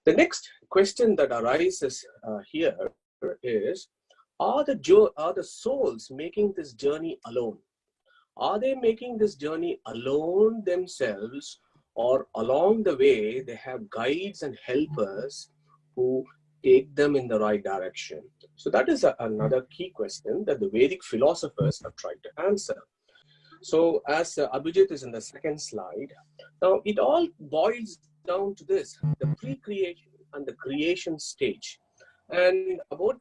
The next question that arises here is, are the souls making this journey alone? Are they making this journey alone themselves, or along the way they have guides and helpers who take them in the right direction? So that is another key question that the Vedic philosophers have tried to answer. So as Abhijit is in the second slide, now it all boils down to this: the pre-creation and the creation stage. And about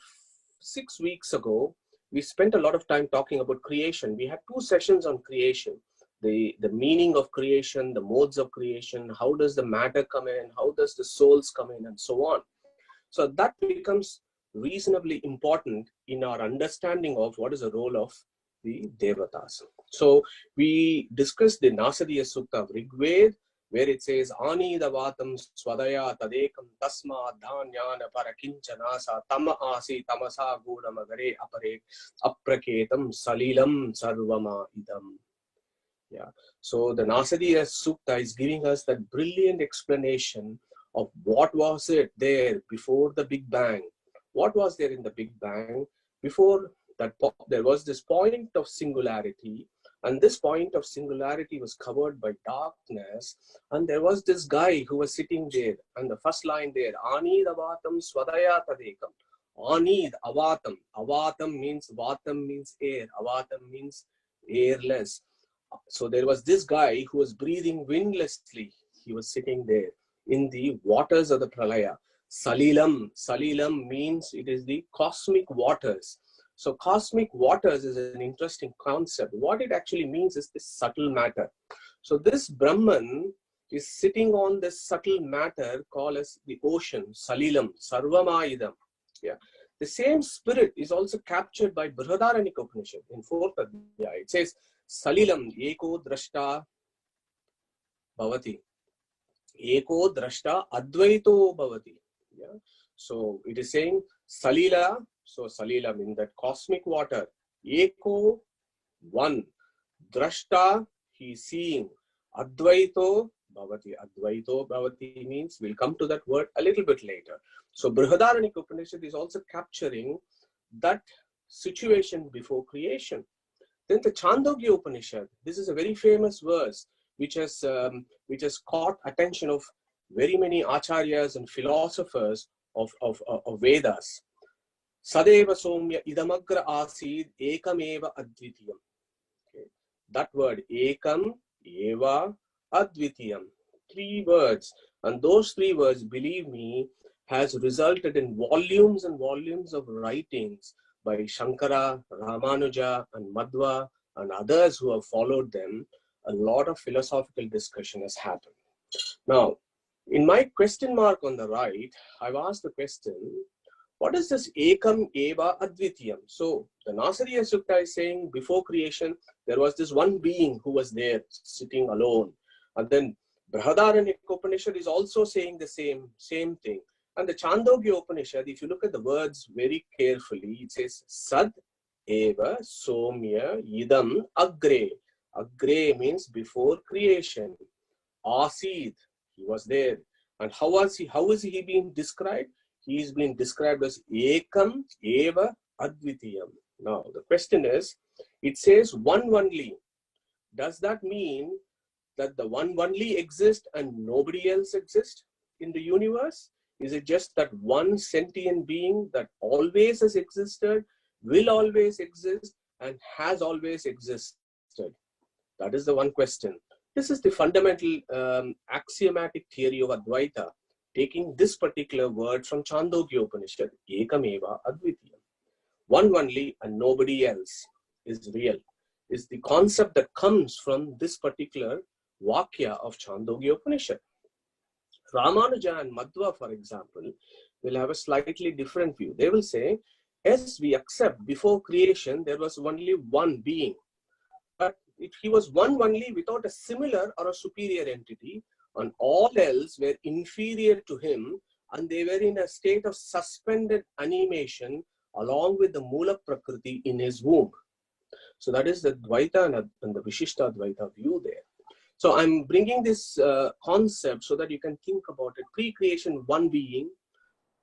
6 weeks ago, we spent a lot of time talking about creation. We had 2 sessions on creation, the meaning of creation, the modes of creation, how does the matter come in, how does the souls come in, and so on. So that becomes reasonably important in our understanding of what is the role of the Devatas. So we discussed the Nasadiya Sukta of Rigved, where it says, Ani Davatam Swadaya Tadekam Tasma Dhanyana Parakinchanasa Tama Asi Tamasa Gudamagare Apare Apraketam Salilam Sarvama Idam. Yeah. So the Nasadiya Sukta is giving us that brilliant explanation of what was it there before the Big Bang. What was there in the Big Bang? Before that, there was this point of singularity, and this point of singularity was covered by darkness, and there was this guy who was sitting there, and the first line there, Ani Avatam Swadaya Tadekam. Ani Avatam. Avatam means, Vatam means air. Avatam means airless. So there was this guy who was breathing windlessly. He was sitting there in the waters of the Pralaya. Salilam. Salilam means it is the cosmic waters. So cosmic waters is an interesting concept. What it actually means is this subtle matter. So this Brahman is sitting on this subtle matter called as the ocean, Salilam, Sarvamaidam. Yeah. The same spirit is also captured by Brihadaranyaka Upanishad in 4th Adhyaya. It says, Salilam eko drashta bhavati. Eko drashta advaito bhavati. Yeah. So it is saying Salila. So Salila means that cosmic water. Eko, one. Drashta, he is seeing. Advaito bhavati. Advaito bhavati means, we'll come to that word a little bit later. So Brihadaranyaka Upanishad is also capturing that situation before creation. Then the Chandogya Upanishad, this is a very famous verse which has caught attention of very many acharyas and philosophers of Vedas. Sadeva Somya Idamagra Asid Ekameva Advitiyam. Okay. That word Ekam Eva Advitiyam. 3 words. And those 3 words, believe me, has resulted in volumes and volumes of writings by Shankara, Ramanuja, and Madhva, and others who have followed them. A lot of philosophical discussion has happened. Now, in my question mark on the right, I've asked the question, what is this Ekam Eva Advitiyam? So the Nasadiya Sukta is saying before creation, there was this one being who was there sitting alone. And then Brihadaranyaka Upanishad is also saying the same thing. And the Chandogya Upanishad, if you look at the words very carefully, it says Sad Eva Somya Idam Agre. Agre means before creation. Asid, he was there. And how is he being described? He is being described as Ekam Eva Advitiyam. Now the question is, it says one only. Does that mean that the one only exists and nobody else exists in the universe? Is it just that one sentient being that always has existed, will always exist, and has always existed? That is the one question. This is the fundamental axiomatic theory of Advaita, taking this particular word from Chandogya Upanishad, Ekameva Advitiyam. One only and nobody else is real, is the concept that comes from this particular Vakya of Chandogya Upanishad. Ramanuja and Madhva, for example, will have a slightly different view. They will say, yes, we accept before creation there was only one being, but he was one only without a similar or a superior entity, and all else were inferior to him, and they were in a state of suspended animation along with the Mula Prakriti in his womb. So that is the Dvaita and the Vishishta Dvaita view there. So I'm bringing this concept so that you can think about it. Pre-creation, one being,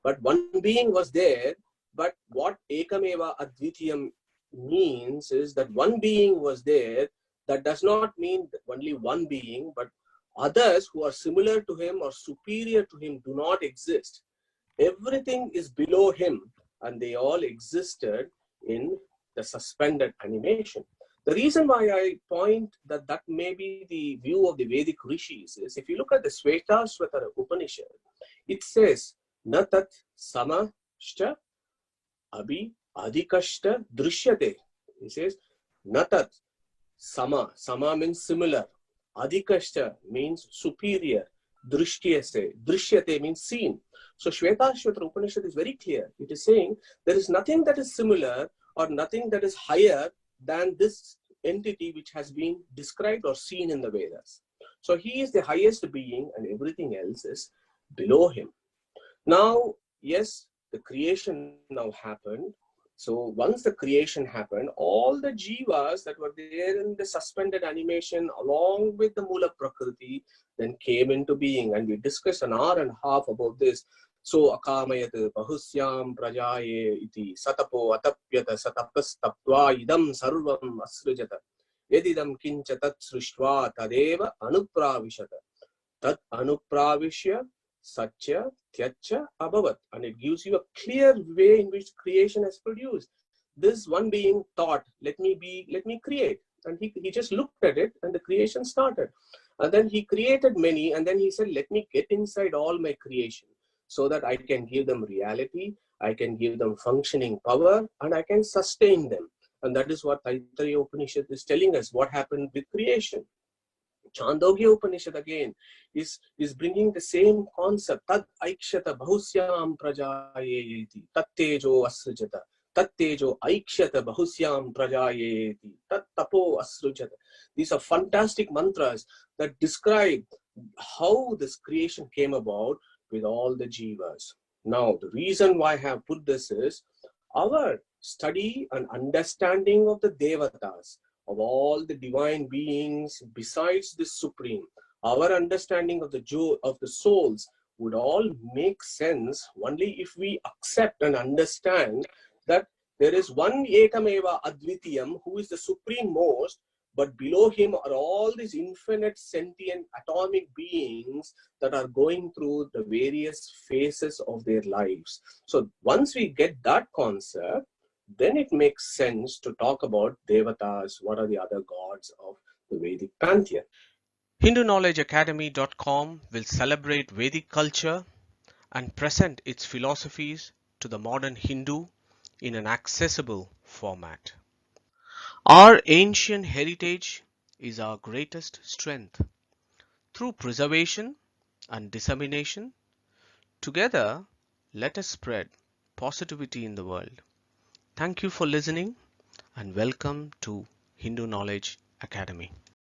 but one being was there. But what Ekameva Advitiyam means is that one being was there. That does not mean only one being, but others who are similar to him or superior to him do not exist. Everything is below him, and they all existed in the suspended animation. The reason why I point that that may be the view of the Vedic rishis is, if you look at the Svetasvatara Upanishad, it says, Na tat samashta abhi adhikashta drishyate. It says, Na tat sama. Sama means similar. Adhikashta means superior. Drishyate means seen. So Shvetashvatara Upanishad is very clear. It is saying there is nothing that is similar or nothing that is higher than this entity which has been described or seen in the Vedas. So he is the highest being and everything else is below him. Now, yes, the creation now happened. So once the creation happened, all the jivas that were there in the suspended animation along with the Mula Prakriti then came into being, and we discussed an hour and a half about this. So akamayat bahusyam prajaye iti satapo atapyata satapastaptva idam sarvam asrujata yedidam kincha tat srishtva tadeva anupravishata tat anupravishya satya tyacha abhavat, and it gives you a clear way in which creation has produced. This one being thought, let me create, and he just looked at it and the creation started. And then he created many, and then he said, let me get inside all my creation so that I can give them reality, I can give them functioning power, and I can sustain them. And that is what Taittiriya Upanishad is telling us, what happened with creation. Chandogya Upanishad again is bringing the same concept. Tad aikshata bahusyam prajayeti tat tejo asrujata. Tat tejo aikshata bahusyam prajayeti tat tapo asrujata. These are fantastic mantras that describe how this creation came about with all the jivas. Now, the reason why I have put this is our study and understanding of the Devatas, of all the divine beings besides the Supreme, our understanding of the souls would all make sense only if we accept and understand that there is one Ekameva Advitiyam who is the supreme most, but below him are all these infinite sentient atomic beings that are going through the various phases of their lives. So once we get that concept, then it makes sense to talk about Devatas, what are the other gods of the Vedic Pantheon. HinduKnowledgeAcademy.com will celebrate Vedic culture and present its philosophies to the modern Hindu in an accessible format. Our ancient heritage is our greatest strength. Through preservation and dissemination, together let us spread positivity in the world. Thank you for listening and welcome to Hindu Knowledge Academy.